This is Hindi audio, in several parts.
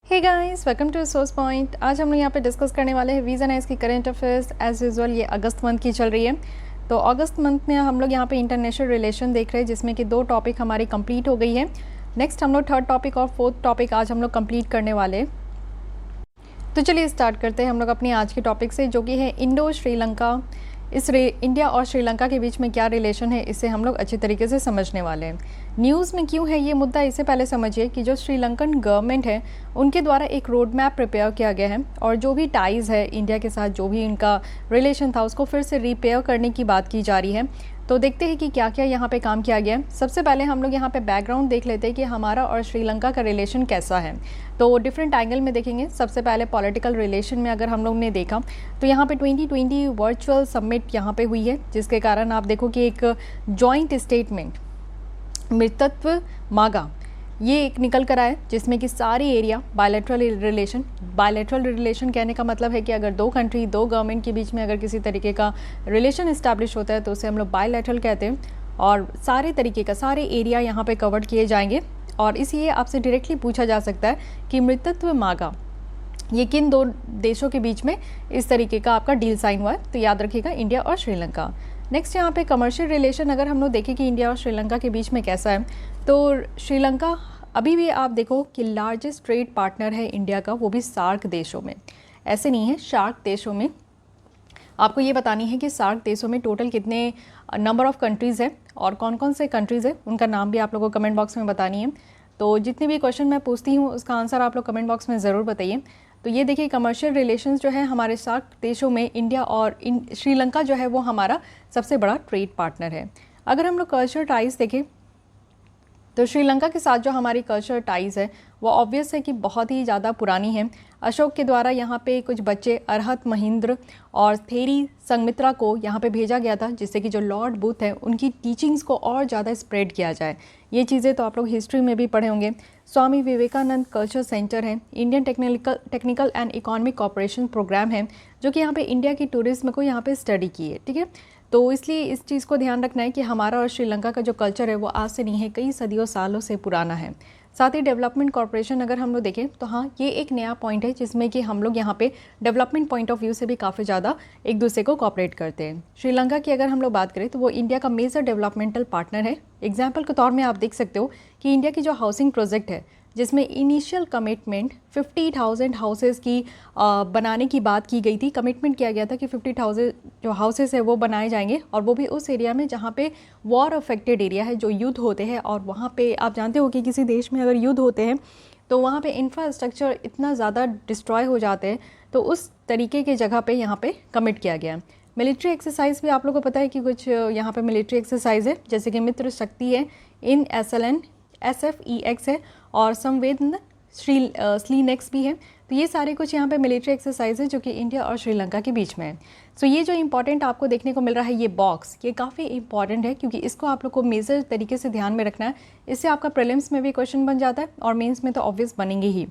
Hey guys, welcome to source point. आज हम लोग यहाँ पे डिस्कस करने वाले हैं वीज़ा नाइस की करंट अफेयर्स। एज यूजुअल ये अगस्त मंथ की चल रही है, तो अगस्त मंथ में हम लोग यहाँ पे इंटरनेशनल रिलेशन देख रहे हैं, जिसमें कि 2 टॉपिक हमारी कंप्लीट हो गई है। नेक्स्ट हम लोग 3rd टॉपिक और 4th टॉपिक आज हम लोग कंप्लीट करने वाले हैं। तो चलिए स्टार्ट करते हैं हम लोग अपनी आज के टॉपिक से, जो कि है इंडो श्रीलंका। इंडिया और श्रीलंका के बीच में क्या रिलेशन है, इसे हम लोग अच्छी तरीके से समझने वाले हैं। न्यूज़ में क्यों है ये मुद्दा, इससे पहले समझिए कि जो श्रीलंकन गवर्नमेंट है उनके द्वारा एक रोड मैप प्रिपेयर किया गया है, और जो भी टाइज़ है इंडिया के साथ, जो भी इनका रिलेशन था, उसको फिर से रिपेयर करने की बात की जा रही है। तो देखते हैं कि क्या क्या यहाँ पे काम किया गया है। सबसे पहले हम लोग यहाँ पे बैकग्राउंड देख लेते हैं कि हमारा और श्रीलंका का रिलेशन कैसा है। तो डिफरेंट एंगल में देखेंगे। सबसे पहले पॉलिटिकल रिलेशन में अगर हम लोग ने देखा तो यहाँ पे 2020 वर्चुअल समिट यहाँ पे हुई है, जिसके कारण आप देखो कि एक जॉइंट स्टेटमेंट मित्रत्व मागा ये एक निकल कर आया, जिसमें कि सारी एरिया बायलैटरल रिलेशन कहने का मतलब है कि अगर 2 कंट्री 2 गवर्नमेंट के बीच में अगर किसी तरीके का रिलेशन इस्टेब्लिश होता है तो उसे हम लोग बायलैटरल कहते हैं, और सारे तरीके का सारे एरिया यहाँ पे कवर किए जाएंगे। और इसलिए आपसे डायरेक्टली पूछा जा सकता है कि मित्रत्व मागा ये किन 2 देशों के बीच में इस तरीके का आपका डील साइन हुआ है, तो याद रखिएगा इंडिया और श्रीलंका। नेक्स्ट यहाँ पे कमर्शियल रिलेशन अगर हम लोग देखें कि इंडिया और श्रीलंका के बीच में कैसा है, तो श्रीलंका अभी भी आप देखो कि लार्जेस्ट ट्रेड पार्टनर है इंडिया का, वो भी सार्क देशों में, ऐसे नहीं है शार्क देशों में। आपको ये बतानी है कि सार्क देशों में टोटल कितने नंबर ऑफ़ कंट्रीज़ है और कौन कौन से कंट्रीज़ है, उनका नाम भी आप लोगों को कमेंट बॉक्स में बतानी है। तो जितने भी क्वेश्चन मैं पूछती हूँ उसका आंसर आप लोग कमेंट बॉक्स में ज़रूर बताइए। तो ये देखिए कमर्शियल रिलेशंस जो है हमारे सार्क देशों में इंडिया और श्रीलंका जो है वो हमारा सबसे बड़ा ट्रेड पार्टनर है। अगर हम लोग कल्चर टाइज देखें तो श्रीलंका के साथ जो हमारी कल्चर टाइज़ है वो ऑब्वियस है कि बहुत ही ज़्यादा पुरानी है। अशोक के द्वारा यहाँ पे कुछ बच्चे अरहत महिंद्र और थेरी संगमित्रा को यहाँ पे भेजा गया था, जिससे कि जो लॉर्ड बुद्ध है उनकी टीचिंग्स को और ज़्यादा स्प्रेड किया जाए। ये चीज़ें तो आप लोग हिस्ट्री में भी पढ़े होंगे। स्वामी विवेकानंद कल्चर सेंटर है, Indian technical and economic cooperation programme है, जो कि यहाँ पे इंडिया की टूरिज्म को यहाँ पे स्टडी की है। ठीक है, तो इसलिए इस चीज़ को ध्यान रखना है कि हमारा और श्रीलंका का जो कल्चर है वो आज से नहीं है, कई सदियों सालों से पुराना है। साथ ही डेवलपमेंट कॉर्पोरेशन अगर हम लोग देखें तो हाँ, ये एक नया पॉइंट है जिसमें कि हम लोग यहाँ पे डेवलपमेंट पॉइंट ऑफ व्यू से भी काफ़ी ज़्यादा एक दूसरे को कॉपरेट करते हैं। श्रीलंका की अगर हम लोग बात करें तो वो इंडिया का मेजर डेवलपमेंटल पार्टनर है। एग्जाम्पल के तौर में आप देख सकते हो कि इंडिया की जो हाउसिंग प्रोजेक्ट है, जिसमें इनिशियल कमिटमेंट 50,000 हाउसेज़ की बनाने की बात की गई थी। कमिटमेंट किया गया था कि 50,000 जो हाउसेज़ है वो बनाए जाएंगे, और वो भी उस एरिया में जहाँ पे वॉर अफेक्टेड एरिया है, जो युद्ध होते हैं। और वहाँ पे आप जानते हो कि किसी देश में अगर युद्ध होते हैं तो वहाँ पे इंफ्रास्ट्रक्चर इतना ज़्यादा डिस्ट्रॉय हो जाते हैं, तो उस तरीके की जगह पे यहाँ पे कमिट किया गया। मिलिट्री एक्सरसाइज भी आप लोगों को पता है कि कुछ यहाँ पे मिलिट्री एक्सरसाइज है, जैसे कि मित्र शक्ति है, इन SLN SFEX है, और संवेदन स्लीनेक्स भी है। तो ये सारे कुछ यहाँ पे मिलिट्री एक्सरसाइज है जो कि इंडिया और श्रीलंका के बीच में है। सो ये जो इंपॉर्टेंट आपको देखने को मिल रहा है ये बॉक्स, ये काफ़ी इंपॉर्टेंट है, क्योंकि इसको आप लोग को मेजर तरीके से ध्यान में रखना है। इससे आपका प्रीलिम्स में भी क्वेश्चन बन जाता है और मेंस में तो ऑब्वियस बनेंगे ही।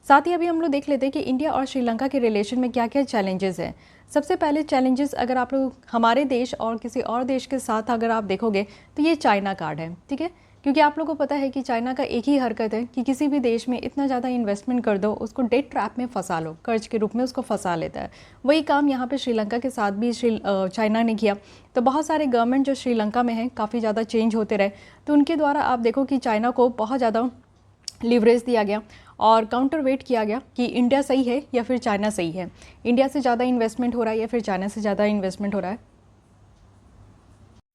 साथ ही अभी हम लोग देख लेते हैं कि इंडिया और श्रीलंका के रिलेशन में क्या क्या चैलेंजेस हैं। सबसे पहले चैलेंजेस अगर आप लोग हमारे देश और किसी और देश के साथ अगर आप देखोगे तो ये चाइना कार्ड है। ठीक है, क्योंकि आप लोगों को पता है कि चाइना का एक ही हरकत है कि किसी भी देश में इतना ज़्यादा इन्वेस्टमेंट कर दो, उसको डेट ट्रैप में फंसा लो, कर्ज के रूप में उसको फंसा लेता है। वही काम यहाँ पे श्रीलंका के साथ भी चाइना ने किया। तो बहुत सारे गवर्नमेंट जो श्रीलंका में हैं काफ़ी ज़्यादा चेंज होते रहे, तो उनके द्वारा आप देखो कि चाइना को बहुत ज़्यादा लिवरेज दिया गया और काउंटर वेट किया गया कि इंडिया सही है या फिर चाइना सही है, इंडिया से ज़्यादा इन्वेस्टमेंट हो रहा है या फिर चाइना से ज़्यादा इन्वेस्टमेंट हो रहा है।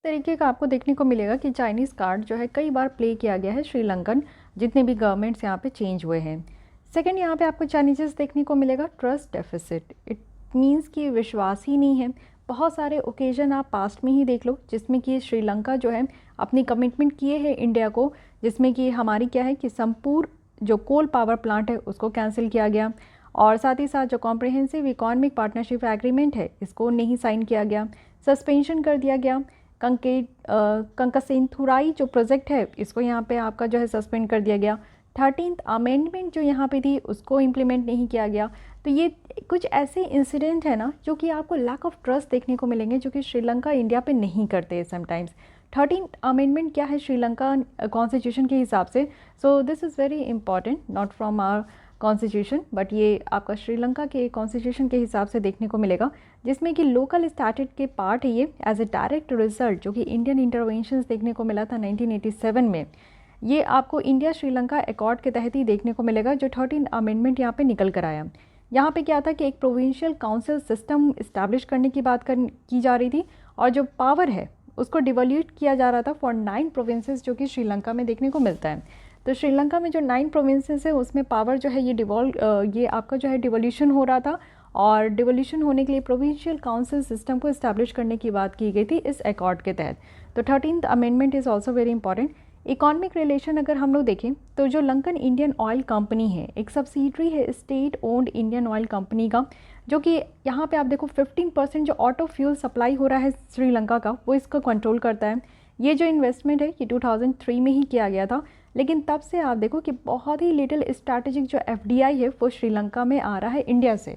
तरीके का आपको देखने को मिलेगा कि चाइनीज़ कार्ड जो है कई बार प्ले किया गया है श्रीलंकन जितने भी गवर्नमेंट्स यहाँ पे चेंज हुए हैं। सेकंड, यहाँ पे आपको चाइनीज़ देखने को मिलेगा ट्रस्ट डेफिसिट। इट मींस कि विश्वास ही नहीं है। बहुत सारे ओकेजन आप पास्ट में ही देख लो जिसमें कि श्रीलंका जो है अपनी कमिटमेंट किए हैं इंडिया को, जिसमें कि हमारी क्या है कि संपूर्ण जो कोल पावर प्लांट है उसको कैंसिल किया गया, और साथ ही साथ जो कॉम्प्रिहेंसिव इकोनॉमिक पार्टनरशिप एग्रीमेंट है इसको नहीं साइन किया गया, सस्पेंशन कर दिया गया। कंकासेंथुराई जो प्रोजेक्ट है इसको यहाँ पे आपका जो है सस्पेंड कर दिया गया। 13th अमेंडमेंट जो यहाँ पे थी उसको इम्प्लीमेंट नहीं किया गया। तो ये कुछ ऐसे इंसिडेंट है ना जो कि आपको लैक ऑफ ट्रस्ट देखने को मिलेंगे, जो कि श्रीलंका इंडिया पे नहीं करते समटाइम्स। 13th अमेंडमेंट क्या है श्रीलंका कॉन्स्टिट्यूशन के हिसाब से, so this is very important not from our constitution, but ये आपका श्रीलंका के कॉन्स्टिट्यूशन के हिसाब से देखने को मिलेगा, जिसमें कि लोकल स्टैट्यूट के पार्ट है ये एज ए डायरेक्ट रिजल्ट जो कि इंडियन इंटरवेंशंस देखने को मिला था 1987 में। ये आपको इंडिया श्रीलंका अकॉर्ड के तहत ही देखने को मिलेगा, जो 13 अमेंडमेंट यहाँ पे निकल कर आया। यहाँ पे क्या था कि एक प्रोविंशियल काउंसिल सिस्टम इस्टेब्लिश करने की बात की जा रही थी, और जो पावर है उसको डिवोल्यूट किया जा रहा था फॉर 9 प्रोविंसेस जो कि श्रीलंका में देखने को मिलता है। तो श्रीलंका में जो 9 प्रोविंसेस है उसमें पावर जो है ये आपका जो है डिवोल्यूशन हो रहा था, और डिवोल्यूशन होने के लिए प्रोविंशियल काउंसिल सिस्टम को इस्टेब्लिश करने की बात की गई थी इस अकॉर्ड के तहत। तो 13th amendment is also very important. Economic relation अगर हम लोग देखें तो जो लंकन इंडियन ऑयल कंपनी है, एक सब्सिडरी है state owned Indian oil company का, जो कि यहाँ पे आप देखो 15% जो ऑटो फ्यूल सप्लाई हो रहा है श्रीलंका का वो इसका कंट्रोल करता है। ये जो इन्वेस्टमेंट है ये 2003 में ही किया गया था, लेकिन तब से आप देखो कि बहुत ही लिटिल स्ट्रैटेजिक जो FDI है वो श्रीलंका में आ रहा है इंडिया से।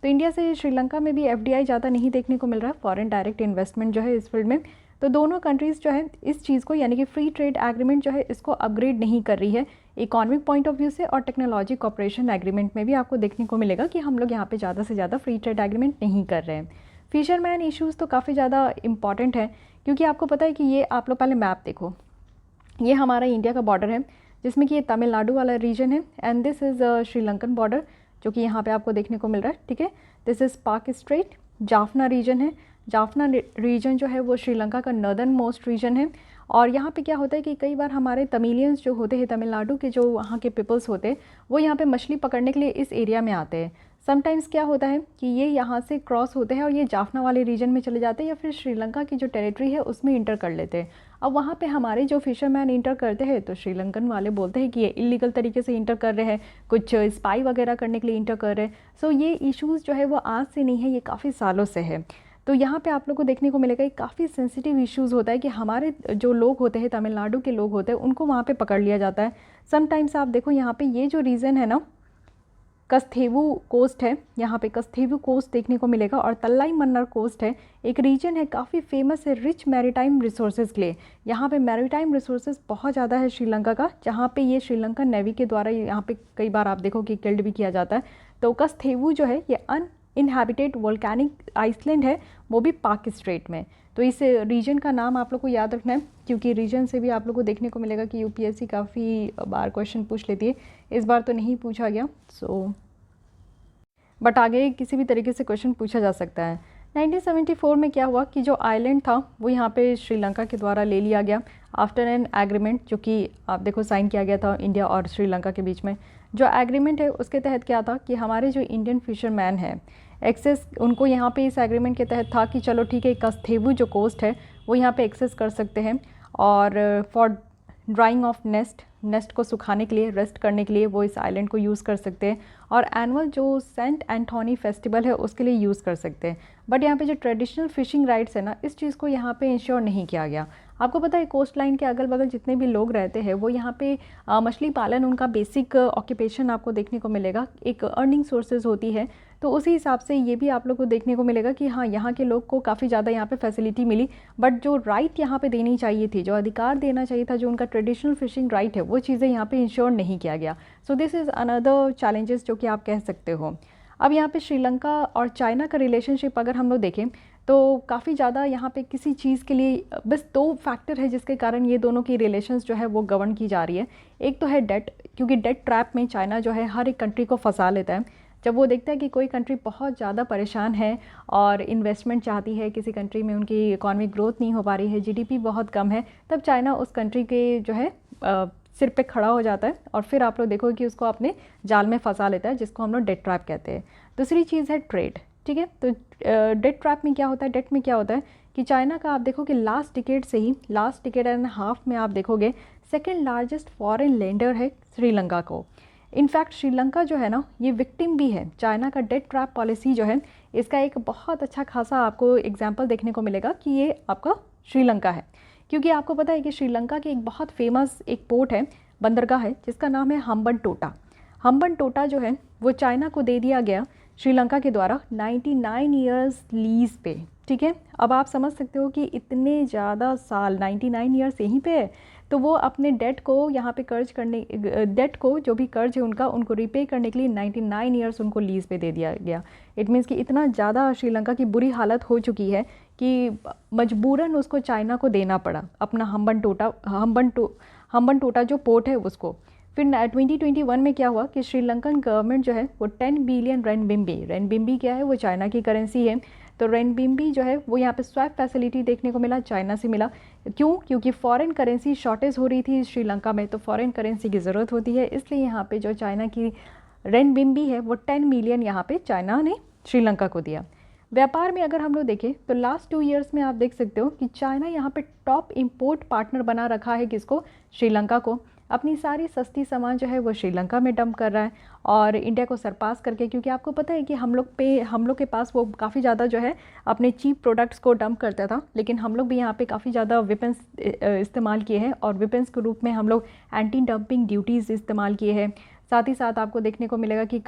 तो इंडिया से श्रीलंका में भी FDI ज़्यादा नहीं देखने को मिल रहा है, फॉरेन डायरेक्ट इन्वेस्टमेंट जो है इस फील्ड में। तो दोनों कंट्रीज़ जो है इस चीज़ को यानी कि फ्री ट्रेड एग्रीमेंट जो है इसको अपग्रेड नहीं कर रही है इकोनॉमिक पॉइंट ऑफ व्यू से, और टेक्नोलॉजी कॉपरेशन एग्रीमेंट में भी आपको देखने को मिलेगा कि हम लोग यहाँ पे ज़्यादा से ज़्यादा फ्री ट्रेड एग्रीमेंट नहीं कर रहे हैं। फिशरमैन इश्यूज़ तो काफ़ी ज़्यादा इंपॉर्टेंट है, क्योंकि आपको पता है कि ये आप लोग पहले मैप देखो, ये हमारा इंडिया का बॉर्डर है जिसमें कि ये तमिलनाडु वाला रीजन है, and this is Sri Lankan border जो कि यहाँ पे आपको देखने को मिल रहा है, ठीक है। दिस इज़ पाक स्ट्रेट, जाफना रीजन है। जाफना रीजन जो है वो श्रीलंका का नॉर्दर्न मोस्ट रीजन है, और यहाँ पे क्या होता है कि कई बार हमारे तमिलियंस जो होते हैं, तमिलनाडु के जो वहाँ के पीपल्स होते हैं, वो यहाँ पे मछली पकड़ने के लिए इस एरिया में आते हैं। समटाइम्स क्या होता है कि ये यहाँ से क्रॉस होते हैं और ये जाफना वाले रीजन में चले जाते हैं, या फिर श्रीलंका की जो टेरिटरी है उसमें इंटर कर लेते हैं। अब वहाँ पे हमारे जो फिशरमैन इंटर करते हैं तो श्रीलंकन वाले बोलते हैं कि ये इलीगल तरीके से इंटर कर रहे हैं, कुछ स्पाई वगैरह करने के लिए इंटर कर रहे हैं। सो ये इश्यूज़ जो है वो आज से नहीं है, ये काफ़ी सालों से है। तो यहाँ पे आप लोग को देखने को मिलेगा एक काफ़ी सेंसिटिव इश्यूज़ होता है कि हमारे जो लोग होते हैं, तमिलनाडु के लोग होते हैं, उनको वहाँ पे पकड़ लिया जाता है। समटाइम्स आप देखो यहाँ पे ये जो रीज़न है ना, कस्थेवु कोस्ट है, यहाँ पे कस्थेवु कोस्ट देखने को मिलेगा, और तल्लाई मन्नार कोस्ट है, एक रीजन है काफ़ी फेमस है रिच मैरीटाइम रिसोर्सेज के लिए। यहाँ पे मैरीटाइम रिसोर्सेज बहुत ज़्यादा है श्रीलंका का, जहाँ पे ये श्रीलंकन नेवी के द्वारा यहाँ पे कई बार आप देखो कि किल्ड भी किया जाता है। तो कस्थेवु जो है ये अनइनहैबिटेड वोल्केनिक आइसलैंड है, वो भी पाक स्ट्रेट में। तो इस रीजन का नाम आप लोग को याद रखना है, क्योंकि रीजन से भी आप लोग को देखने को मिलेगा कि UPSC काफ़ी बार क्वेश्चन पूछ लेती है। इस बार तो नहीं पूछा गया, बट आगे किसी भी तरीके से क्वेश्चन पूछा जा सकता है। 1974 में क्या हुआ कि जो आइलैंड था वो यहाँ पे श्रीलंका के द्वारा ले लिया गया आफ्टर एन एग्रीमेंट, जो कि आप देखो साइन किया गया था इंडिया और श्रीलंका के बीच में। जो एग्रीमेंट है उसके तहत क्या था कि हमारे जो इंडियन फिशरमैन है एक्सेस उनको यहाँ पे इस एग्रीमेंट के तहत था कि चलो ठीक है, कस्थेवु जो कोस्ट है वो यहाँ पे एक्सेस कर सकते हैं, और फॉर ड्राइंग ऑफ नेस्ट को सुखाने के लिए, रेस्ट करने के लिए वो इस आइलैंड को यूज़ कर सकते हैं, और एनुअल जो सेंट एंथोनी फेस्टिवल है उसके लिए यूज़ कर सकते हैं। बट यहाँ पे जो ट्रेडिशनल फिशिंग राइट्स है ना, इस चीज़ को यहाँ पे इंश्योर नहीं किया गया। आपको पता है कोस्ट लाइन के अगल बगल जितने भी लोग रहते हैं वो यहाँ पे मछली पालन उनका बेसिक ऑक्यूपेशन आपको देखने को मिलेगा, एक अर्निंग सोर्सेज होती है। तो उसी हिसाब से ये भी आप लोग को देखने को मिलेगा कि हाँ, यहाँ के लोग को काफ़ी ज़्यादा यहाँ पे फैसिलिटी मिली, बट जो राइट यहाँ पे देनी चाहिए थी, जो अधिकार देना चाहिए था, जो उनका ट्रेडिशनल फिशिंग राइट है, वो चीज़ें यहाँ पे इंश्योर नहीं किया गया। सो दिस इज़ अनदर चैलेंजेस जो कि आप कह सकते हो। अब यहाँ पे श्रीलंका और चाइना का रिलेशनशिप अगर हम लोग देखें तो काफ़ी ज़्यादा यहाँ पे किसी चीज़ के लिए बस 2 फैक्टर है जिसके कारण ये दोनों की रिलेशंस जो है वो गवर्न की जा रही है। एक तो है डेट, क्योंकि डेट ट्रैप में चाइना जो है हर एक कंट्री को फंसा लेता है। जब वो देखता है कि कोई कंट्री बहुत ज़्यादा परेशान है और इन्वेस्टमेंट चाहती है किसी कंट्री में, उनकी इकॉनमिक ग्रोथ नहीं हो पा रही है, GDP बहुत कम है, तब चाइना उस कंट्री के जो है सिर पे खड़ा हो जाता है और फिर आप लोग देखो कि उसको अपने जाल में फंसा लेता है, जिसको हम लोग डेट ट्रैप कहते हैं। दूसरी चीज़ है ट्रेड, ठीक है। तो डेट ट्रैप में क्या होता है, डेट में क्या होता है कि चाइना का आप देखो कि लास्ट डिकेड से ही, लास्ट डिकेड एंड हाफ में आप देखोगे सेकेंड लार्जेस्ट फॉरेन लेंडर है श्रीलंका को। इनफैक्ट श्रीलंका जो है ना, ये विक्टिम भी है चाइना का डेट ट्रैप पॉलिसी जो है, इसका एक बहुत अच्छा खासा आपको एग्जाम्पल देखने को मिलेगा कि ये आपका श्रीलंका है। क्योंकि आपको पता है कि श्रीलंका के एक बहुत फेमस एक पोर्ट है, बंदरगाह है, जिसका नाम है हम्बनटोटा। हम्बनटोटा जो है वो चाइना को दे दिया गया श्रीलंका के द्वारा 99 ईयर्स लीज पे, ठीक है। अब आप समझ सकते हो कि इतने ज़्यादा साल 99 ईयर्स यहीं पे है, तो वो अपने डेट को यहाँ पे कर्ज करने डेट को जो भी कर्ज है उनका उनको रिपे करने के लिए 99 ईयर्स उनको लीज़ पे दे दिया गया। इट मीन्स कि इतना ज़्यादा श्रीलंका की बुरी हालत हो चुकी है कि मजबूरन उसको चाइना को देना पड़ा अपना हम्बन टोटा जो पोर्ट है उसको। फिर 2021 में क्या हुआ कि श्रीलंकन गवर्नमेंट जो है वो 10 बिलियन रेनबिम्बी क्या है, वो चाइना की करेंसी है, तो रेनबिम्बी जो है वो यहाँ पे स्वैप फैसिलिटी देखने को मिला, चाइना से मिला। क्यों? क्योंकि फॉरेन करेंसी शॉर्टेज हो रही थी श्रीलंका में, तो फॉरेन करेंसी की ज़रूरत होती है, इसलिए यहाँ पे जो चाइना की रेनबिम्बी है वो 10 मिलियन यहाँ पे चाइना ने श्रीलंका को दिया। व्यापार में अगर हम लोग देखें तो लास्ट 2 ईयर्स में आप देख सकते हो कि चाइना यहाँ पे टॉप इम्पोर्ट पार्टनर बना रखा है किसको? श्रीलंका को। अपनी सारी सस्ती सामान जो है वो श्रीलंका में डंप कर रहा है और इंडिया को सरपास करके, क्योंकि आपको पता है कि हम लोग के पास वो काफ़ी ज़्यादा जो है अपने चीप प्रोडक्ट्स को डंप करता था, लेकिन हम लोग भी यहाँ पे काफ़ी ज़्यादा वेपन्स इस्तेमाल किए हैं और वेपन्स के रूप में हम लोग एंटी डंपिंग ड्यूटीज़ इस्तेमाल किए हैं। साथ ही साथ आपको देखने को मिलेगा कि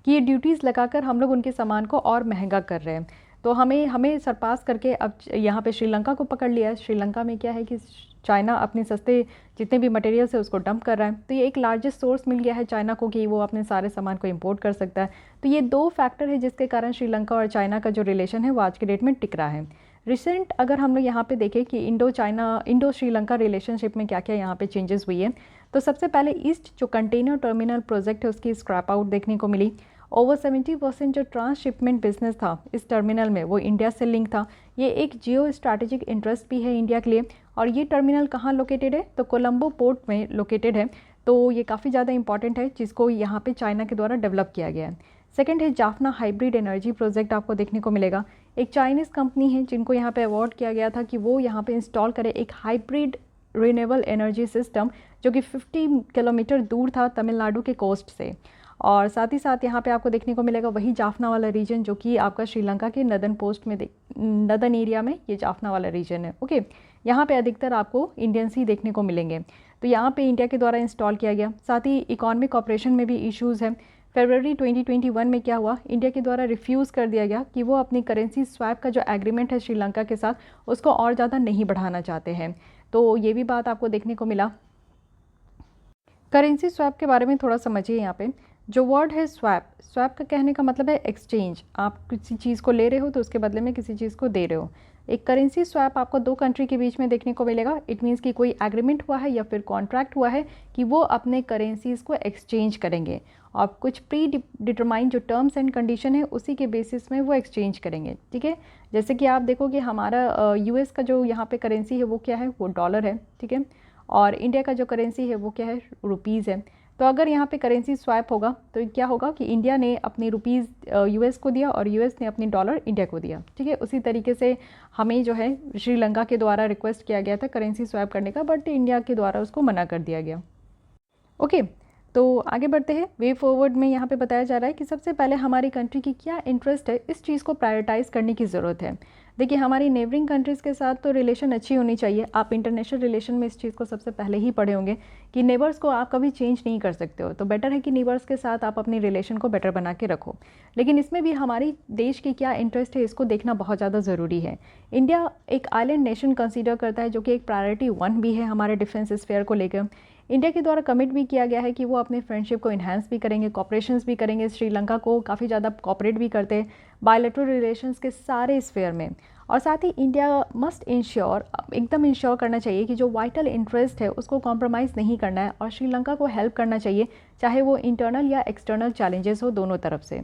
ये ड्यूटीज़ लगाकर हम लोग उनके सामान को और महंगा कर रहे हैं। तो हमें सरपास करके अब यहाँ पे श्रीलंका को पकड़ लिया है। श्रीलंका में क्या है कि चाइना अपने सस्ते जितने भी मटेरियल्स है उसको डंप कर रहा है, तो ये एक लार्जेस्ट सोर्स मिल गया है चाइना को कि वो अपने सारे सामान को इंपोर्ट कर सकता है। तो ये 2 फैक्टर है जिसके कारण श्रीलंका और चाइना का जो रिलेशन है वो आज के डेट में टिक रहा है। रिसेंट अगर हम लोग यहाँ पे देखें कि इंडो श्रीलंका रिलेशनशिप में क्या क्या यहाँ पे चेंजेस हुई है, तो सबसे पहले ईस्ट जो कंटेनर टर्मिनल प्रोजेक्ट है उसकी स्क्रैप आउट देखने को मिली। ओवर 70% जो ट्रांसशिपमेंट बिजनेस था इस टर्मिनल में वो इंडिया से लिंक था। ये एक जियो स्ट्रैटेजिक इंटरेस्ट भी है इंडिया के लिए, और ये टर्मिनल कहाँ लोकेटेड है? तो कोलंबो पोर्ट में लोकेटेड है। तो ये काफ़ी ज़्यादा इंपॉर्टेंट है जिसको यहाँ पे चाइना के द्वारा डेवलप किया गया है। सेकंड है जाफना हाइब्रिड एनर्जी प्रोजेक्ट, आपको देखने को मिलेगा। एक चाइनीज़ कंपनी है जिनको यहाँ पे अवार्ड किया गया था कि वो यहाँ पे इंस्टॉल करे एक हाइब्रिड रिन्यूएबल एनर्जी सिस्टम जो कि 50 किलोमीटर दूर था तमिलनाडु के कोस्ट से। और साथ ही साथ यहाँ पे आपको देखने को मिलेगा वही जाफना वाला रीजन जो कि आपका श्रीलंका के नदन एरिया में ये जाफना वाला रीजन है। ओके, यहाँ पे अधिकतर आपको इंडियंस ही देखने को मिलेंगे। तो यहाँ पे इंडिया के द्वारा इंस्टॉल किया गया। साथ ही इकोनॉमिक ऑपरेशन में भी इश्यूज़ है। फरवरी 2021 में क्या हुआ? इंडिया के द्वारा रिफ्यूज़ कर दिया गया कि वो अपनी करेंसी स्वैप का जो एग्रीमेंट है श्रीलंका के साथ उसको और ज़्यादा नहीं बढ़ाना चाहते हैं। तो ये भी बात आपको देखने को मिला। करेंसी स्वैप के बारे में थोड़ा समझिए। यहाँ पे जो वर्ड है स्वैप का कहने का मतलब है एक्सचेंज। आप किसी चीज़ को ले रहे हो तो उसके बदले में किसी चीज़ को दे रहे हो। एक करेंसी स्वैप आपको 2 कंट्री के बीच में देखने को मिलेगा। इट मीन्स कि कोई एग्रीमेंट हुआ है या फिर कॉन्ट्रैक्ट हुआ है कि वो अपने करेंसीज़ को एक्सचेंज करेंगे और कुछ प्री डिटरमाइंड जो टर्म्स एंड कंडीशन है उसी के बेसिस में वो एक्सचेंज करेंगे। ठीक है, जैसे कि आप देखो कि हमारा यूएस का जो यहाँ पे करेंसी है वो क्या है? वो डॉलर है। ठीक है, और इंडिया का जो करेंसी है वो क्या है? रुपीज़ है। तो अगर यहाँ पे करेंसी स्वैप होगा तो क्या होगा कि इंडिया ने अपनी रुपीज़ यूएस को दिया और यूएस ने अपनी डॉलर इंडिया को दिया। ठीक है, उसी तरीके से हमें जो है श्रीलंका के द्वारा रिक्वेस्ट किया गया था करेंसी स्वैप करने का, बट इंडिया के द्वारा उसको मना कर दिया गया। ओके, तो आगे बढ़ते हैं। वे फॉरवर्ड में यहाँ पे बताया जा रहा है कि सबसे पहले हमारी कंट्री की क्या इंटरेस्ट है इस चीज़ को प्रायोरिटाइज़ करने की ज़रूरत है। देखिए, हमारी नेबरिंग कंट्रीज़ के साथ तो रिलेशन अच्छी होनी चाहिए। आप इंटरनेशनल रिलेशन में इस चीज़ को सबसे पहले ही पढ़े होंगे कि नेबर्स को आप कभी चेंज नहीं कर सकते हो, तो बेटर है कि नेबर्स के साथ आप अपनी रिलेशन को बेटर बना के रखो। लेकिन इसमें भी हमारी देश की क्या इंटरेस्ट है इसको देखना बहुत ज़्यादा ज़रूरी है। इंडिया एक आइलैंड नेशन कंसीडर करता है जो कि एक प्रायोरिटी 1 भी है हमारे डिफेंस स्फेयर को लेकर। इंडिया के द्वारा कमिट भी किया गया है कि वो अपने फ्रेंडशिप को इन्हांस भी करेंगे, कॉपरेशंस भी करेंगे, श्रीलंका को काफ़ी ज़्यादा कॉपरेट भी करते हैं बायलैटरल रिलेशंस के सारे स्फेयर में। और साथ ही इंडिया मस्ट एकदम इंश्योर करना चाहिए कि जो वाइटल इंटरेस्ट है उसको कॉम्प्रोमाइज़ नहीं करना है और श्रीलंका को हेल्प करना चाहिए, चाहे वो इंटरनल या एक्सटर्नल चैलेंजेस हो दोनों तरफ से।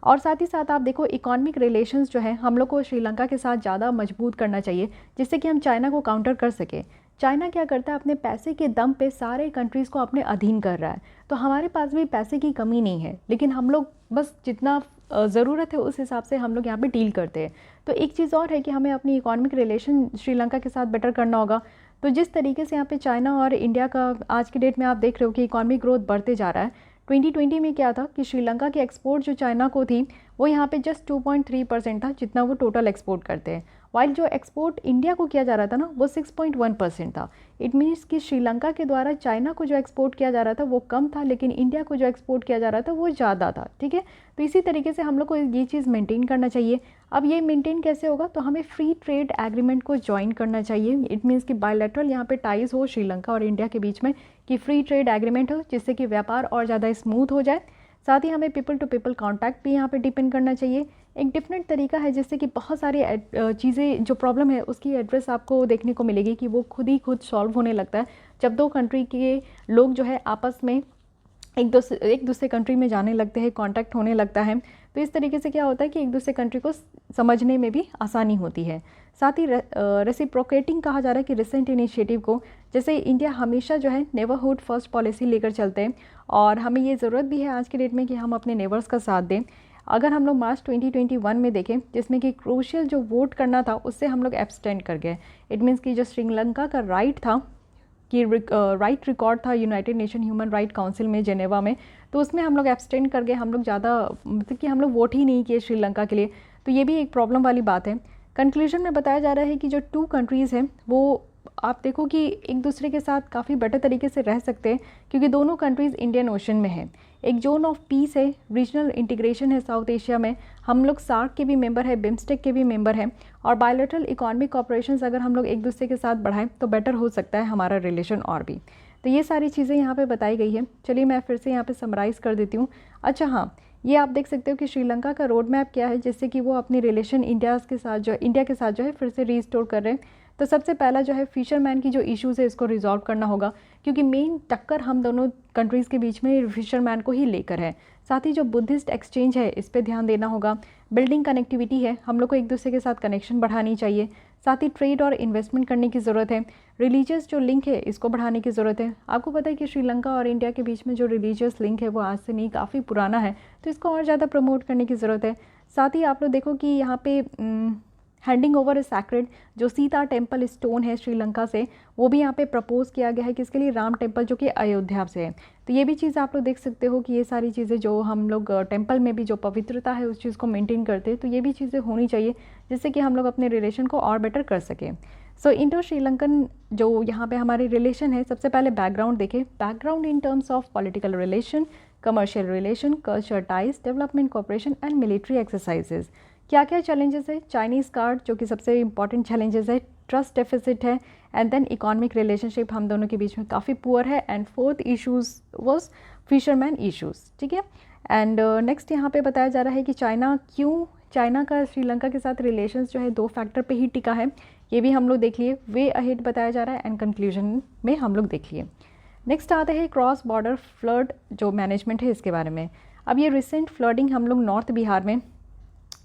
और साथ ही साथ आप देखो इकोनॉमिक रिलेशंस जो है हम लोग को श्रीलंका के साथ ज़्यादा मजबूत करना चाहिए जिससे कि हम चाइना को काउंटर कर सके। चाइना क्या करता है? अपने पैसे के दम पे सारे कंट्रीज़ को अपने अधीन कर रहा है। तो हमारे पास भी पैसे की कमी नहीं है, लेकिन हम लोग बस जितना ज़रूरत है उस हिसाब से हम लोग यहाँ पे डील करते हैं। तो एक चीज़ और है कि हमें अपनी इकोनॉमिक रिलेशन श्रीलंका के साथ बेटर करना होगा। तो जिस तरीके से यहाँ पे चाइना और इंडिया का आज की डेट में आप देख रहे हो कि इकोनॉमिक ग्रोथ बढ़ते जा रहा है। 2020 में क्या था कि श्रीलंका की एक्सपोर्ट जो चाइना को थी वो यहाँ पे जस्ट 2.3% था जितना वो टोटल एक्सपोर्ट करते हैं। वाइल जो एक्सपोर्ट इंडिया को किया जा रहा था ना वो 6.1% था। इट मीन्स कि श्रीलंका के द्वारा चाइना को जो एक्सपोर्ट किया जा रहा था वो कम था, लेकिन इंडिया को जो एक्सपोर्ट किया जा रहा था वो ज़्यादा था। ठीक है, तो इसी तरीके से हम लोग को ये चीज़ मेंटेन करना चाहिए। अब ये मेंटेन कैसे होगा, तो हमें फ्री ट्रेड एग्रीमेंट को ज्वाइन करना चाहिए। इट मीन्स कि बायलैटरल यहाँ पे टाइज हो श्रीलंका और इंडिया के बीच में, कि फ्री ट्रेड एग्रीमेंट हो जिससे कि व्यापार और ज़्यादा स्मूथ हो जाए। साथ ही हमें पीपल टू पीपल कॉन्टैक्ट भी यहाँ पे डिपेंड करना चाहिए। एक डिफरेंट तरीका है जिससे कि बहुत सारी चीज़ें जो प्रॉब्लम है उसकी एड्रेस आपको देखने को मिलेगी कि वो खुद सॉल्व होने लगता है जब दो कंट्री के लोग जो है आपस में एक दूसरे कंट्री में जाने लगते हैं, कांटेक्ट होने लगता है। तो इस तरीके से क्या होता है कि एक दूसरे कंट्री को समझने में भी आसानी होती है। साथ ही रेसिप्रोकेटिंग कहा जा रहा है कि रिसेंट इनिशिएटिव को, जैसे इंडिया हमेशा जो है नेबरहुड फर्स्ट पॉलिसी लेकर चलते हैं और हमें ये ज़रूरत भी है आज के डेट में कि हम अपने नेबर्स का साथ दें। अगर हम लोग मार्च 2021 में देखें जिसमें कि क्रूशियल जो वोट करना था उससे हम लोग एब्सटेंड कर गए। इट मीन्स कि जो श्रीलंका का राइट था कि राइट रिकॉर्ड था United nation human right council में जेनेवा में, तो उसमें हम लोग एब्सटेंड कर गए। हम लोग ज़्यादा मतलब कि हम लोग वोट ही नहीं किए श्रीलंका के लिए, तो ये भी एक प्रॉब्लम वाली बात है। कंक्लूजन में बताया जा रहा है कि जो टू कंट्रीज़ हैं वो आप देखो कि एक दूसरे के साथ काफ़ी बेटर तरीके से रह सकते हैं क्योंकि दोनों कंट्रीज़ इंडियन ओशन में है। एक जोन ऑफ पीस है, रीजनल इंटीग्रेशन है साउथ एशिया में, हम लोग सार्क के भी मेंबर है, बिम्स्टेक के भी मेंबर हैं और बायलैटरल इकोनॉमिक कॉपरेशंस अगर हम लोग एक दूसरे के साथ बढ़ाएं तो बेटर हो सकता है हमारा रिलेशन और भी। तो ये सारी चीज़ें यहाँ पे बताई गई है। चलिए मैं फिर से यहाँ पे समराइज़ कर देती हूँ। अच्छा हाँ, ये आप देख सकते हो कि श्रीलंका का रोड मैप क्या है जिससे कि वो अपनी रिलेशन इंडिया के साथ जो है फिर से रीस्टोर कर रहे हैं। तो सबसे पहला जो है फिशरमैन की जो इश्यूज़ है इसको रिजॉल्व करना होगा क्योंकि मेन टक्कर हम दोनों कंट्रीज़ के बीच में फिशरमैन को ही लेकर है। साथ ही जो बुद्धिस्ट एक्सचेंज है इस पे ध्यान देना होगा। बिल्डिंग कनेक्टिविटी है, हम लोग को एक दूसरे के साथ कनेक्शन बढ़ानी चाहिए। साथ ही ट्रेड और इन्वेस्टमेंट करने की ज़रूरत है। रिलीजियस जो लिंक है इसको बढ़ाने की ज़रूरत है। आपको पता है कि श्रीलंका और इंडिया के बीच में जो रिलीजियस लिंक है वो आज से नहीं काफ़ी पुराना है, तो इसको और ज़्यादा प्रमोट करने की ज़रूरत है। साथ ही आप लोग देखो कि यहाँ पे हैंडिंग ओवर ए सैक्रेड जो सीता टेम्पल स्टोन है श्रीलंका से, वो भी यहाँ पे प्रपोज किया गया है किसके लिए, राम टेम्पल जो कि अयोध्या से है। तो ये भी चीज़ आप लोग देख सकते हो कि ये सारी चीज़ें जो हम लोग टेम्पल में भी जो पवित्रता है उस चीज़ को मेंटेन करते हैं, तो ये भी चीज़ें होनी चाहिए जिससे कि हम लोग अपने रिलेशन को और बेटर कर सकें। सो इंडो श्रीलंकन जो यहाँ पे हमारे रिलेशन है, सबसे पहले बैकग्राउंड देखें। Background in terms of political relation, commercial relation, culture ties, development cooperation and military exercises. क्या क्या चैलेंजेस है, चाइनीज़ कार्ड जो कि सबसे इंपॉर्टेंट चैलेंजेस है, ट्रस्ट डेफिसिट है, एंड देन इकोनॉमिक रिलेशनशिप हम दोनों के बीच में काफ़ी पुअर है, and fourth issues was fisherman issues. ठीक है, एंड नेक्स्ट यहाँ पे बताया जा रहा है कि चाइना का श्रीलंका के साथ रिलेशंस जो है दो फैक्टर पे ही टिका है, ये भी हम लोग देख लिए। वे अहेड बताया जा रहा है एंड कंक्लूजन में हम लोग देख लिए। नेक्स्ट आते हैं क्रॉस बॉर्डर फ्लड जो मैनेजमेंट है इसके बारे में। अब ये रिसेंट फ्लडिंग हम लोग नॉर्थ बिहार में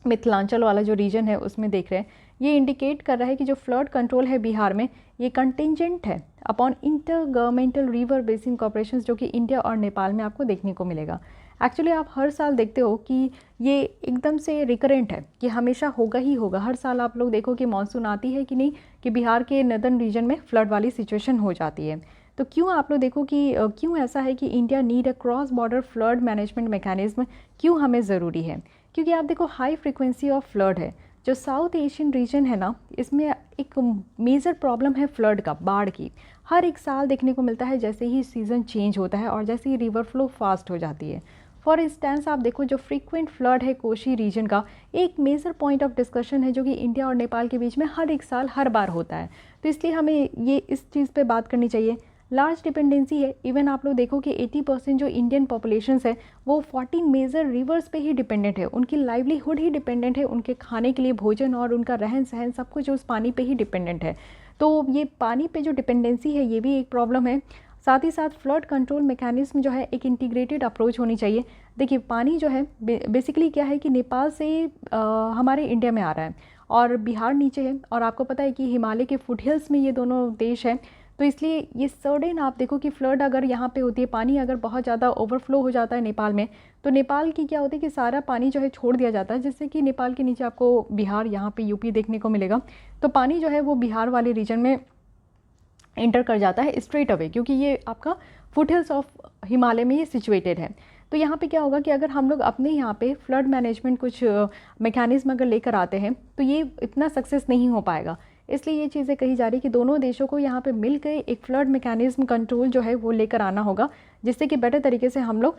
मिथिलांचल वाला जो रीजन है उसमें देख रहे हैं, ये इंडिकेट कर रहा है कि जो फ्लड कंट्रोल है बिहार में ये कंटिंजेंट है upon inter governmental river basin cooperations जो कि इंडिया और नेपाल में आपको देखने को मिलेगा। एक्चुअली आप हर साल देखते हो कि ये एकदम से रिकरेंट है कि हमेशा होगा ही होगा। हर साल आप लोग देखो कि मानसून आती है कि नहीं कि बिहार के नदर्न रीजन में फ्लड वाली सिचुएशन हो जाती है। तो क्यों आप लोग देखो कि क्यों ऐसा है कि India need a cross border flood management mechanism, क्यों हमें ज़रूरी है? क्योंकि आप देखो हाई फ्रिक्वेंसी ऑफ फ्लड है। जो साउथ एशियन रीजन है ना, इसमें एक मेजर प्रॉब्लम है फ्लड का, बाढ़ की। हर एक साल देखने को मिलता है जैसे ही सीज़न चेंज होता है और जैसे ही रिवर फ्लो फास्ट हो जाती है। फॉर इंस्टेंस आप देखो जो फ्रीक्वेंट फ्लड है कोशी रीजन का, एक मेजर पॉइंट ऑफ डिस्कशन है जो कि इंडिया और नेपाल के बीच में हर एक साल हर बार होता है। तो इसलिए हमें ये इस चीज़ पे बात करनी चाहिए। लार्ज डिपेंडेंसी है, इवन आप लोग देखो कि 80% जो इंडियन पॉपुलेशंस है वो 14 मेजर रिवर्स पे ही डिपेंडेंट है। उनकी लाइवलीहुड ही डिपेंडेंट है, उनके खाने के लिए भोजन और उनका रहन सहन सब कुछ उस पानी पे ही डिपेंडेंट है। तो ये पानी पे जो डिपेंडेंसी है ये भी एक प्रॉब्लम है। साथ ही साथ फ्लड कंट्रोल मैकेनिज्म जो है एक इंटीग्रेटेड अप्रोच होनी चाहिए। देखिए पानी जो है बेसिकली क्या है कि नेपाल से हमारे इंडिया में आ रहा है और बिहार नीचे है, और आपको पता है कि हिमालय के फुट हिल्स में ये दोनों देश हैं। तो इसलिए ये सडन आप देखो कि फ्लड अगर यहाँ पे होती है, पानी अगर बहुत ज़्यादा ओवरफ्लो हो जाता है नेपाल में, तो नेपाल की क्या होती है कि सारा पानी जो है छोड़ दिया जाता है, जिससे कि नेपाल के नीचे आपको बिहार, यहाँ पे यूपी देखने को मिलेगा। तो पानी जो है वो बिहार वाले रीजन में एंटर कर जाता है स्ट्रेट अवे, क्योंकि ये आपका फुट हिल्स ऑफ हिमालय में ये सिचुएटेड है। तो यहाँ पे क्या होगा कि अगर हम लोग अपने यहाँ पे फ्लड मैनेजमेंट कुछ मैकेनिज्म अगर लेकर आते हैं तो ये इतना सक्सेस नहीं हो पाएगा। इसलिए ये चीज़ें कही जा रही कि दोनों देशों को यहाँ पे मिलकर एक फ्लड मैकेनिज्म कंट्रोल जो है वो लेकर आना होगा, जिससे कि बेटर तरीके से हम लोग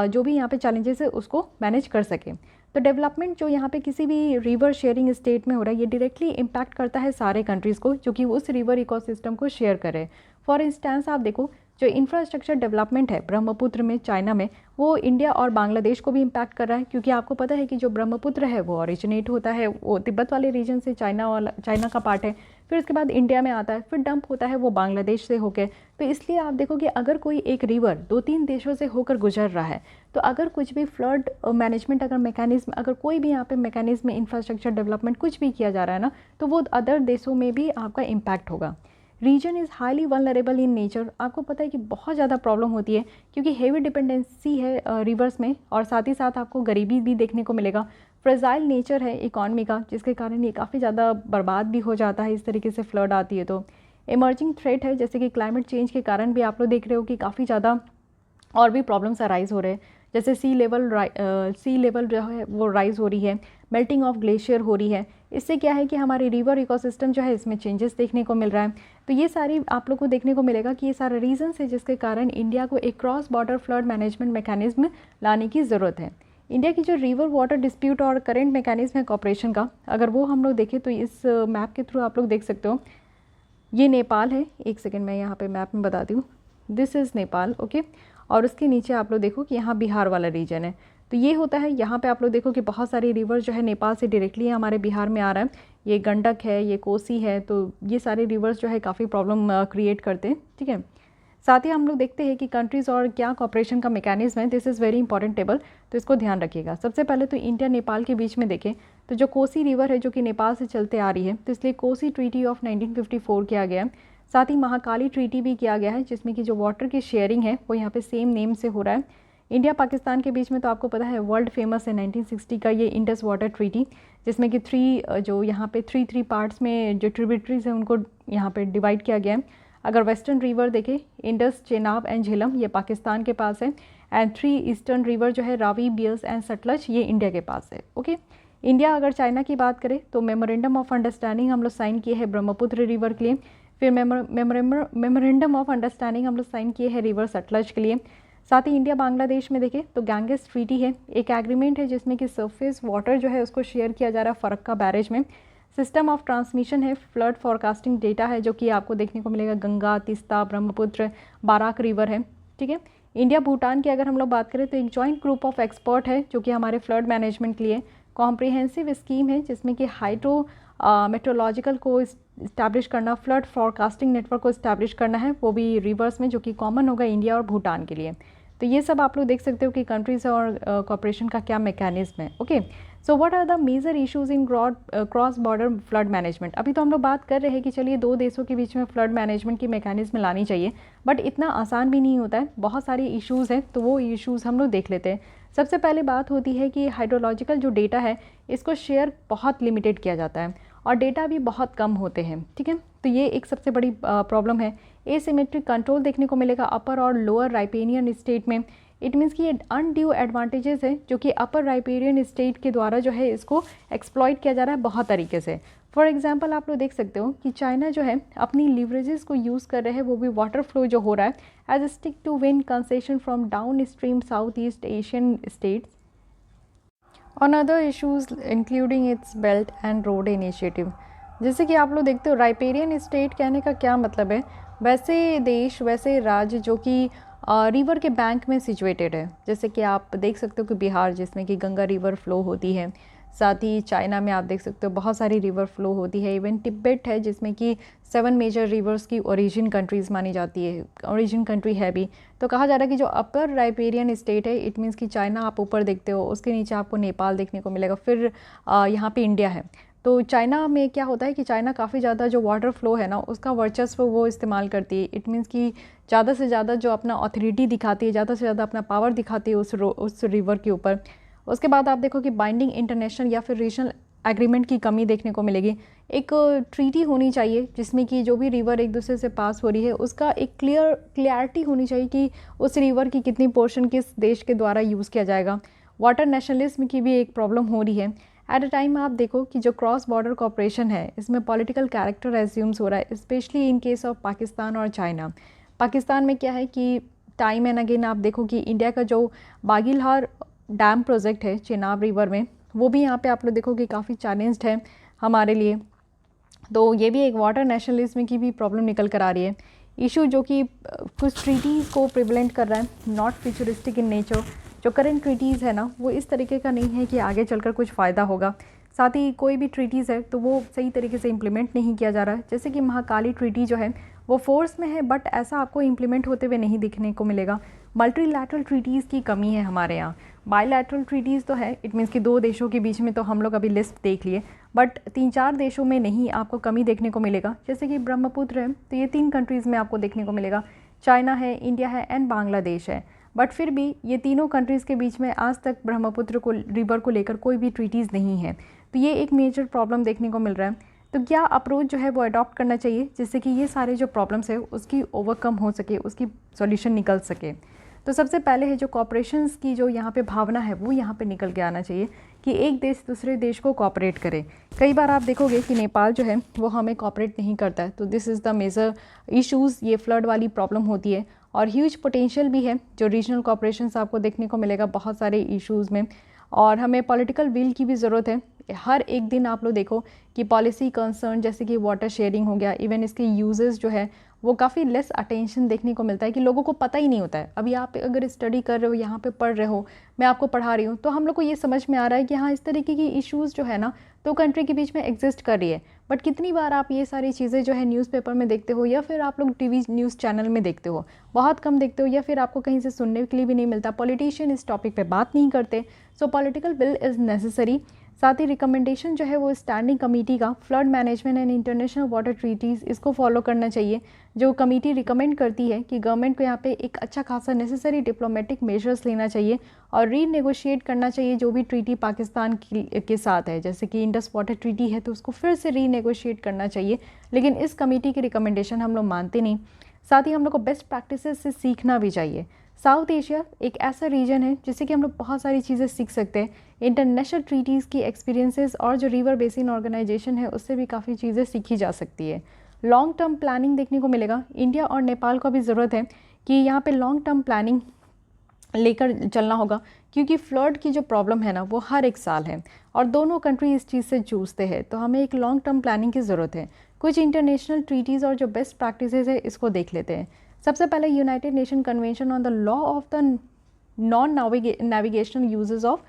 जो भी यहाँ पे चैलेंजेस है उसको मैनेज कर सकें। तो डेवलपमेंट जो यहाँ पे किसी भी रिवर शेयरिंग स्टेट में हो रहा है, ये डायरेक्टली इम्पैक्ट करता है सारे कंट्रीज़ को जो कि उस रिवर इकोसिस्टम को शेयर करें। फॉर इंस्टेंस आप देखो, जो इंफ्रास्ट्रक्चर डेवलपमेंट है ब्रह्मपुत्र में, चाइना में, वो इंडिया और बांग्लादेश को भी इम्पैक्ट कर रहा है, क्योंकि आपको पता है कि जो ब्रह्मपुत्र है वो ओरिजिनेट होता है, वो तिब्बत वाले रीजन से, चाइना का पार्ट है, फिर उसके बाद इंडिया में आता है, फिर डंप होता है वो बांग्लादेश से होकर। तो इसलिए आप देखो कि अगर कोई एक रिवर 2-3 देशों से होकर गुजर रहा है, तो अगर कुछ भी फ्लड मैनेजमेंट अगर मैकेनिज्म, अगर कोई भी यहाँ पे मैकेनिज्म इंफ्रास्ट्रक्चर डेवलपमेंट कुछ भी किया जा रहा है ना, तो वो अदर देशों में भी आपका इम्पैक्ट होगा। Region is highly vulnerable in nature. आपको पता है कि बहुत ज़्यादा प्रॉब्लम होती है क्योंकि हेवी डिपेंडेंसी है रिवर्स में, और साथ ही साथ आपको गरीबी भी देखने को मिलेगा। फ्रेजाइल नेचर है इकॉनमी का, जिसके कारण ये काफ़ी ज़्यादा बर्बाद भी हो जाता है इस तरीके से फ्लड आती है। तो इमर्जिंग थ्रेट है, जैसे कि क्लाइमेट चेंज के कारण भी आप लोग देख रहे हो कि काफ़ी ज़्यादा और भी प्रॉब्लम्स अराइज हो रहे हैं, जैसे सी लेवल जो है वो राइज़ हो रही है, मेल्टिंग ऑफ ग्लेशियर हो रही है। इससे क्या है कि हमारी रिवर इकोसिस्टम जो है इसमें चेंजेस देखने को मिल रहा है। तो ये सारी आप लोग को देखने को मिलेगा कि ये सारे रीजंस है जिसके कारण इंडिया को एक cross border flood management mechanism लाने की ज़रूरत है। इंडिया की जो रिवर वाटर डिस्प्यूट और करेंट मैकेनिज्म है कॉपरेशन का, अगर वो हम लोग देखें तो इस मैप के थ्रू आप लोग देख सकते हो, ये नेपाल है। एक सेकेंड मैं यहाँ पे मैप में बताती हूँ, दिस इज़ नेपाल, ओके। और उसके नीचे आप लोग देखो कि यहाँ बिहार वाला रीजन है। तो ये होता है, यहाँ पे आप लोग देखो कि बहुत सारी रिवर जो है नेपाल से डायरेक्टली हमारे बिहार में आ रहा है। ये गंडक है, ये कोसी है, तो ये सारे रिवर्स जो है काफ़ी प्रॉब्लम क्रिएट करते हैं, ठीक है। साथ ही हम लोग देखते हैं कि कंट्रीज़ और क्या कॉपरेशन का मैकेनिज्म है, this is very important table, तो इसको ध्यान रखिएगा। सबसे पहले तो इंडिया नेपाल के बीच में देखें तो जो कोसी रिवर है जो कि नेपाल से चलते आ रही है, तो इसलिए कोसी ट्रीटी ऑफ 1954 किया गया है। साथ ही महाकाली ट्रीटी भी किया गया है, जिसमें कि जो वाटर की शेयरिंग है वो यहाँ पे सेम नेम से हो रहा है। इंडिया पाकिस्तान के बीच में तो आपको पता है वर्ल्ड फेमस है 1960 का ये इंडस वाटर ट्रीटी, जिसमें कि जो यहाँ पे थ्री पार्ट्स में जो ट्रिब्यूटरीज हैं उनको यहाँ पे डिवाइड किया गया है। अगर वेस्टर्न रिवर देखें, इंडस, चेनाब एंड झेलम, ये पाकिस्तान के पास है, एंड 3 ईस्टर्न रिवर जो है रावी, बियास एंड सतलज, ये इंडिया के पास है, ओके। इंडिया अगर चाइना की बात करें तो मेमोरेंडम ऑफ अंडरस्टैंडिंग हम लोग साइन किए हैं ब्रह्मपुत्र रिवर के लिए, फिर मेमोरेंडम ऑफ अंडरस्टैंडिंग हम लोग साइन किए हैं रिवर सतलज के लिए। साथ ही इंडिया बांग्लादेश में देखें तो गैंगेस ट्रीटी है, एक एग्रीमेंट है जिसमें कि सरफेस वाटर जो है उसको शेयर किया जा रहा है फरक्का बैरेज में। सिस्टम ऑफ ट्रांसमिशन है, फ्लड फॉरकास्टिंग डेटा है जो कि आपको देखने को मिलेगा गंगा, तीस्ता, ब्रह्मपुत्र, बाराक रिवर है, ठीक है। इंडिया भूटान की अगर हम लोग बात करें तो एक जॉइंट ग्रुप ऑफ एक्सपर्ट है जो कि हमारे फ्लड मैनेजमेंट के लिए कॉम्प्रिहेंसिव स्कीम है, जिसमें कि हाइड्रो मेट्रोलॉजिकल को इस्टेब्लिश करना, फ्लड फॉरकास्टिंग नेटवर्क को इस्टेब्लिश करना है, वो भी रिवर्स में, जो कि कॉमन होगा इंडिया और भूटान के लिए। तो ये सब आप लोग देख सकते हो कि कंट्रीज और कॉपरेशन का क्या मैकेनिज्म है, okay. So what are the major issues in cross border flood management. अभी तो हम लोग बात कर रहे हैं कि चलिए 2 देशों के बीच में फ्लड मैनेजमेंट की मैकेनिज्म लानी चाहिए, बट इतना आसान भी नहीं होता है, बहुत सारे इश्यूज़ हैं, तो वो इश्यूज़ हम लोग देख लेते हैं। सबसे पहले बात होती है कि हाइड्रोलॉजिकल जो डेटा है इसको शेयर बहुत लिमिटेड किया जाता है और डेटा भी बहुत कम होते हैं, ठीक है। तो ये एक सबसे बड़ी प्रॉब्लम है। एसिमेट्रिक कंट्रोल देखने को मिलेगा अपर और लोअर राइपेनियन स्टेट में। इट मीन्स कि ये अनड्यू एडवांटेजेस है जो कि अपर राइपेरियन स्टेट के द्वारा जो है इसको एक्सप्लॉइट किया जा रहा है बहुत तरीके से। फॉर एग्जांपल आप लोग देख सकते हो कि चाइना जो है अपनी लीवरेजेस को यूज़ कर रहे हैं, वो भी वाटर फ्लो जो हो रहा है as stick to win concession from down stream south east Asian states on other issues including its belt and road initiative. जैसे कि आप लोग देखते हो राइपेरियन स्टेट कहने का क्या मतलब है, वैसे देश, वैसे राज्य जो कि रिवर के बैंक में सिचुएटेड है। जैसे कि आप देख सकते हो कि बिहार जिसमें कि गंगा रिवर फ्लो होती है, साथ ही चाइना में आप देख सकते हो बहुत सारी रिवर फ्लो होती है। इवन तिब्बत है जिसमें कि 7 मेजर रिवर्स की ओरिजिन कंट्रीज़ मानी जाती है, ओरिजिन कंट्री है भी। तो कहा जा रहा है कि जो अपर राइपेरियन स्टेट है, इट मीन्स कि चाइना आप ऊपर देखते हो, उसके नीचे आपको नेपाल देखने को मिलेगा, फिर यहाँ पे इंडिया है। तो चाइना में क्या होता है कि चाइना काफ़ी ज़्यादा जो वाटर फ्लो है ना उसका वर्चस्व वो इस्तेमाल करती है। इट मीन्स कि ज़्यादा से ज़्यादा जो अपना ऑथोरिटी दिखाती है, ज़्यादा से ज़्यादा अपना पावर दिखाती है उस रिवर के ऊपर। उसके बाद आप देखो कि बाइंडिंग इंटरनेशनल या फिर रीजनल एग्रीमेंट की कमी देखने को मिलेगी। एक ट्रीटी होनी चाहिए जिसमें कि जो भी रिवर एक दूसरे से पास हो रही है उसका एक क्लियरिटी होनी चाहिए कि उस रिवर की कितनी पोर्शन किस देश के द्वारा यूज़ किया जाएगा। वाटर नेशनलिज्म की भी एक प्रॉब्लम हो रही है। एट अ टाइम आप देखो कि जो क्रॉस बॉर्डर कॉपरेशन है इसमें पॉलिटिकल कैरेक्टर एज्यूम्स हो रहा है, specially in case of Pakistan और चाइना। पाकिस्तान में क्या है कि टाइम एंड अगेन आप देखो कि इंडिया का जो बागिलहार डैम प्रोजेक्ट है चेनाब रिवर में, वो भी यहाँ पे आप लोग देखो कि काफ़ी चैलेंज्ड है हमारे लिए। तो ये भी एक वाटर नेशनलिज्म की भी प्रॉब्लम निकल कर आ रही है। इशू जो कि कुछ ट्रीटीज़ को प्रिवलेंट कर रहा है, नॉट फ्यूचरिस्टिक इन नेचर। जो करंट ट्रीटीज़ है ना वो इस तरीके का नहीं है कि आगे चलकर कुछ फ़ायदा होगा। साथ ही कोई भी ट्रीटीज़ है तो वो सही तरीके से इम्प्लीमेंट नहीं किया जा रहा है। जैसे कि महाकाली ट्रीटी जो है वो फोर्स में है बट ऐसा आपको इम्प्लीमेंट होते हुए नहीं दिखने को मिलेगा। मल्टीलैटरल ट्रीटीज़ की कमी है हमारे यहाँ। बायलैटरल ट्रीटीज़ तो है, इट मीन्स कि 2 देशों के बीच में तो हम लोग अभी लिस्ट देख लिए, बट 3-4 देशों में नहीं आपको कमी देखने को मिलेगा। जैसे कि ब्रह्मपुत्र है तो ये 3 कंट्रीज़ में आपको देखने को मिलेगा, चाइना है, इंडिया है एंड बांग्लादेश है। बट फिर भी ये तीनों कंट्रीज़ के बीच में आज तक ब्रह्मपुत्र को रिवर को लेकर कोई भी ट्रीटीज़ नहीं है। तो ये एक मेजर प्रॉब्लम देखने को मिल रहा है। तो क्या अप्रोच जो है वो अडॉप्ट करना चाहिए जिससे कि ये सारे जो प्रॉब्लम्स है उसकी ओवरकम हो सके, उसकी सॉल्यूशन निकल सके। तो सबसे पहले है जो कॉपरेशंस की जो यहाँ पे भावना है वो यहाँ पे निकल के आना चाहिए कि एक देश दूसरे देश को कॉपरेट करे। कई बार आप देखोगे कि नेपाल जो है वो हमें कॉपरेट नहीं करता है, तो this is the major issues. ये फ्लड वाली प्रॉब्लम होती है और ह्यूज पोटेंशियल भी है जो रीजनल कॉपरेशंस आपको देखने को मिलेगा बहुत सारे इश्यूज़ में। और हमें पॉलिटिकल विल की भी ज़रूरत है। हर एक दिन आप लोग देखो कि पॉलिसी कंसर्न जैसे कि वाटर शेयरिंग हो गया, इवन इसके यूजेस जो है वो काफ़ी लेस अटेंशन देखने को मिलता है कि लोगों को पता ही नहीं होता है। अभी आप अगर स्टडी कर रहे हो, यहाँ पे पढ़ रहे हो, मैं आपको पढ़ा रही हूँ, तो हम लोग को ये समझ में आ रहा है कि हाँ इस तरीके की इश्यूज़ जो है ना तो कंट्री के बीच में एग्जिस्ट कर रही है। बट कितनी बार आप ये सारी चीज़ें जो है न्यूज़पेपर में देखते हो या फिर आप लोग टीवी न्यूज़ चैनल में देखते हो, बहुत कम देखते हो या फिर आपको कहीं से सुनने के लिए भी नहीं मिलता। पॉलिटिशियन इस टॉपिक पे बात नहीं करते। सो पॉलिटिकल विल इज़ नेसेसरी। साथ ही रिकमेंडेशन जो है वो स्टैंडिंग कमेटी का flood management and international water treaties इसको फॉलो करना चाहिए। जो कमेटी रिकमेंड करती है कि गवर्नमेंट को यहाँ पे एक अच्छा खासा नेसेसरी डिप्लोमेटिक मेजर्स लेना चाहिए और रीनेगोशिएट करना चाहिए जो भी ट्रीटी पाकिस्तान के साथ है। जैसे कि इंडस वाटर ट्रीटी है तो उसको फिर से रीनेगोशिएट करना चाहिए, लेकिन इस कमेटी की रिकमेंडेशन हम लोग मानते नहीं। साथ ही हम लोग को बेस्ट प्रैक्टिसेस से सीखना भी चाहिए। साउथ एशिया एक ऐसा रीजन है जिससे कि हम लोग बहुत सारी चीज़ें सीख सकते हैं। इंटरनेशनल ट्रीटीज़ की एक्सपीरियंसेस और जो रिवर बेसिन ऑर्गेनाइजेशन है उससे भी काफ़ी चीज़ें सीखी जा सकती है। लॉन्ग टर्म प्लानिंग देखने को मिलेगा। इंडिया और नेपाल को भी ज़रूरत है कि यहाँ पे लॉन्ग टर्म प्लानिंग लेकर चलना होगा, क्योंकि फ्लड की जो प्रॉब्लम है ना वो हर एक साल है और दोनों कंट्री इस चीज़ से जूझते हैं। तो हमें एक लॉन्ग टर्म प्लानिंग की ज़रूरत है। कुछ इंटरनेशनल ट्रीटीज़ और जो बेस्ट प्रैक्टिसेस है इसको देख लेते हैं। सबसे पहले United nation convention on the law of the non navigational uses of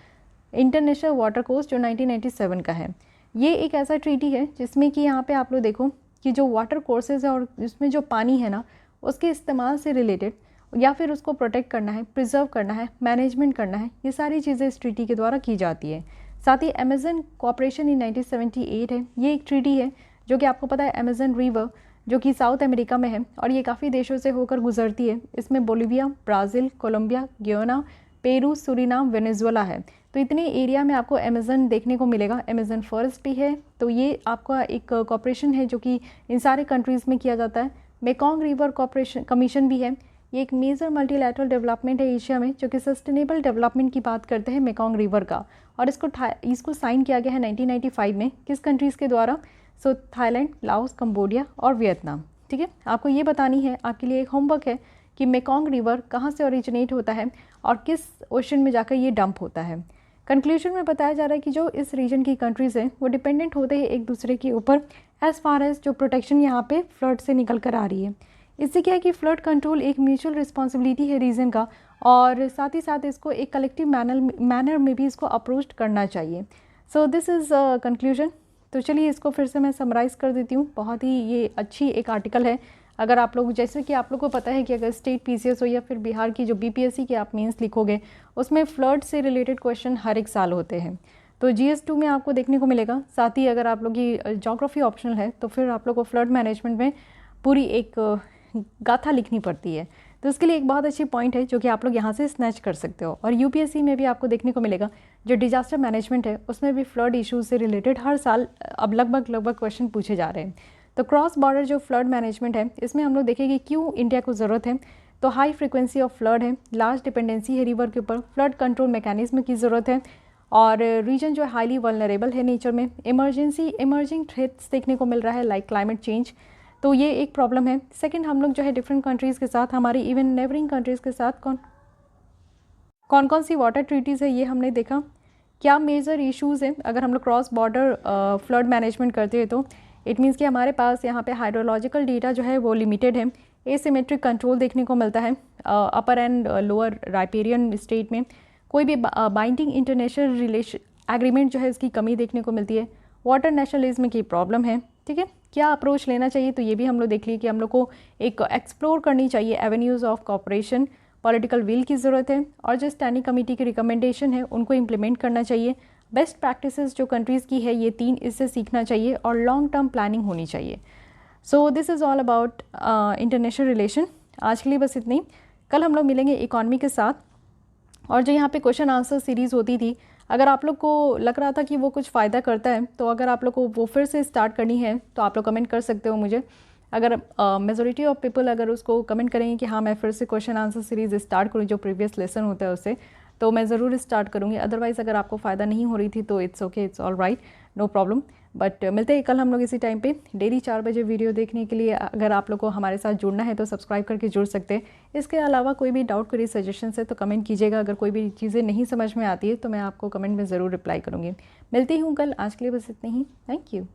international water course जो 1997 का है। ये एक ऐसा ट्रीटी है जिसमें कि यहाँ पे आप लोग देखो कि जो वाटर कोर्सेज है और इसमें जो पानी है ना उसके इस्तेमाल से रिलेटेड या फिर उसको प्रोटेक्ट करना है, प्रिजर्व करना है, मैनेजमेंट करना है, ये सारी चीज़ें इस ट्रीटी के द्वारा की जाती है। साथ ही अमेजन कॉपरेशन इन 1978 है। ये एक ट्रीटी है जो कि आपको पता है अमेजन रिवर जो कि साउथ अमेरिका में है और ये काफ़ी देशों से होकर गुजरती है। इसमें बोलिविया, ब्राज़ील, कोलंबिया, गियाना, पेरू, सूरीनाम, वेनेजुएला है। तो इतने एरिया में आपको अमेजन देखने को मिलेगा। अमेजन फॉरेस्ट भी है। तो ये आपका एक कॉपरेशन है जो कि इन सारे कंट्रीज़ में किया जाता है। मेकॉन्ग रिवर कॉपरेशन कमीशन भी है। ये एक मेजर मल्टीलैटरल डेवलपमेंट है एशिया में जो कि सस्टेनेबल डेवलपमेंट की बात करते हैं मेकॉन्ग रिवर का। और इसको साइन किया गया है 1995 में। किस कंट्रीज़ के द्वारा? सो थाईलैंड, लाओस, कंबोडिया और वियतनाम। ठीक है, आपको ये बतानी है, आपके लिए एक होमवर्क है कि मेकॉन्ग रिवर कहाँ से ओरिजिनेट होता है और किस ओशन में जाकर ये डंप होता है। कंक्लूजन में बताया जा रहा है कि जो इस रीजन की कंट्रीज़ हैं वो डिपेंडेंट होते हैं एक दूसरे के ऊपर एज़ फार एज जो प्रोटेक्शन यहाँ पे फ्लड से निकल कर आ रही है। इससे क्या है कि फ्लड कंट्रोल एक म्यूचुअल रिस्पॉन्सिबिलिटी है रीजन का और साथ ही साथ इसको एक कलेक्टिव मैनर में भी इसको अप्रोच करना चाहिए। सो दिस इज़ कंक्लूजन। तो चलिए इसको फिर से मैं समराइज़ कर देती हूँ। बहुत ही ये अच्छी एक आर्टिकल है। अगर आप लोग जैसे कि आप लोग को पता है कि अगर स्टेट पीसीएस हो या फिर बिहार की जो बीपीएससी की आप मेंस लिखोगे उसमें फ्लड से रिलेटेड क्वेश्चन हर एक साल होते हैं। तो GS2 में आपको देखने को मिलेगा। साथ ही अगर आप लोग की ज्योग्राफी ऑप्शनल है तो फिर आप लोग को फ्लड मैनेजमेंट में पूरी एक गाथा लिखनी पड़ती है। तो इसके लिए एक बहुत अच्छी पॉइंट है जो कि आप लोग यहाँ से स्नैच कर सकते हो। और यूपीएससी में भी आपको देखने को मिलेगा जो डिजास्टर मैनेजमेंट है उसमें भी फ्लड इशूज़ से रिलेटेड हर साल अब लगभग क्वेश्चन पूछे जा रहे हैं। तो क्रॉस बॉर्डर जो फ्लड मैनेजमेंट है इसमें हम लोग देखेंगे क्यों इंडिया को ज़रूरत है। तो हाई फ्रिक्वेंसी ऑफ फ्लड है, लार्ज डिपेंडेंसी है रिवर के ऊपर, फ्लड कंट्रोल मैकेनिज्म की ज़रूरत है, और रीजन जो है हाईली वल्नरेबल है नेचर में, इमर्जिंग थ्रेट्स देखने को मिल रहा है लाइक क्लाइमेट चेंज, तो ये एक प्रॉब्लम है। सेकंड, हम लोग जो है डिफरेंट कंट्रीज़ के साथ, हमारी इवन नेबरिंग कंट्रीज़ के साथ कौन सी वाटर ट्रीटीज़ है ये हमने देखा। क्या मेजर इश्यूज़ हैं अगर हम लोग क्रॉस बॉर्डर फ्लड मैनेजमेंट करते हैं, तो इट मीन्स कि हमारे पास यहाँ पे हाइड्रोलॉजिकल डेटा जो है वो लिमिटेड है, एसिमेट्रिक कंट्रोल देखने को मिलता है अपर एंड लोअर राइपेरियन स्टेट में, कोई भी बाइंडिंग इंटरनेशनल रिलेशन एग्रीमेंट जो है इसकी कमी देखने को मिलती है, वाटर नेशनलिज्म की प्रॉब्लम है। ठीक है, क्या अप्रोच लेना चाहिए, तो ये भी हम लोग देख लिए कि हम लोग को एक एक्सप्लोर करनी चाहिए avenues of corporation, political will की ज़रूरत है, और जो स्टैंडिंग कमेटी की रिकमेंडेशन है उनको इम्प्लीमेंट करना चाहिए। बेस्ट प्रैक्टिसेस जो कंट्रीज़ की है ये 3, इससे सीखना चाहिए, और लॉन्ग टर्म प्लानिंग होनी चाहिए। सो this is all about international relation. आज के लिए बस इतनी। कल हम लोग मिलेंगे इकॉनमी के साथ, और जो यहाँ पे क्वेश्चन आंसर सीरीज़ होती थी, अगर आप लोग को लग रहा था कि वो कुछ फ़ायदा करता है, तो अगर आप लोग को वो फिर से स्टार्ट करनी है तो आप लोग कमेंट कर सकते हो मुझे। अगर मेजॉरिटी ऑफ पीपल अगर उसको कमेंट करेंगे कि हाँ मैं फिर से क्वेश्चन आंसर सीरीज़ स्टार्ट करूँ जो प्रीवियस लेसन होता है उससे, तो मैं ज़रूर स्टार्ट करूँगी। अदरवाइज़ अगर आपको फ़ायदा नहीं हो रही थी तो it's okay, it's all right, no problem. But मिलते हैं कल हम लोग इसी टाइम पे डेली 4 बजे वीडियो देखने के लिए। अगर आप लोग को हमारे साथ जुड़ना है तो सब्सक्राइब करके जुड़ सकते हैं। इसके अलावा कोई भी डाउट, कोई सजेशन है तो कमेंट कीजिएगा। अगर कोई भी चीज़ें नहीं समझ में आती है तो मैं आपको कमेंट में ज़रूर रिप्लाई करूँगी। मिलती हूँ कल, आज के लिए बस इतनी ही। Thank you.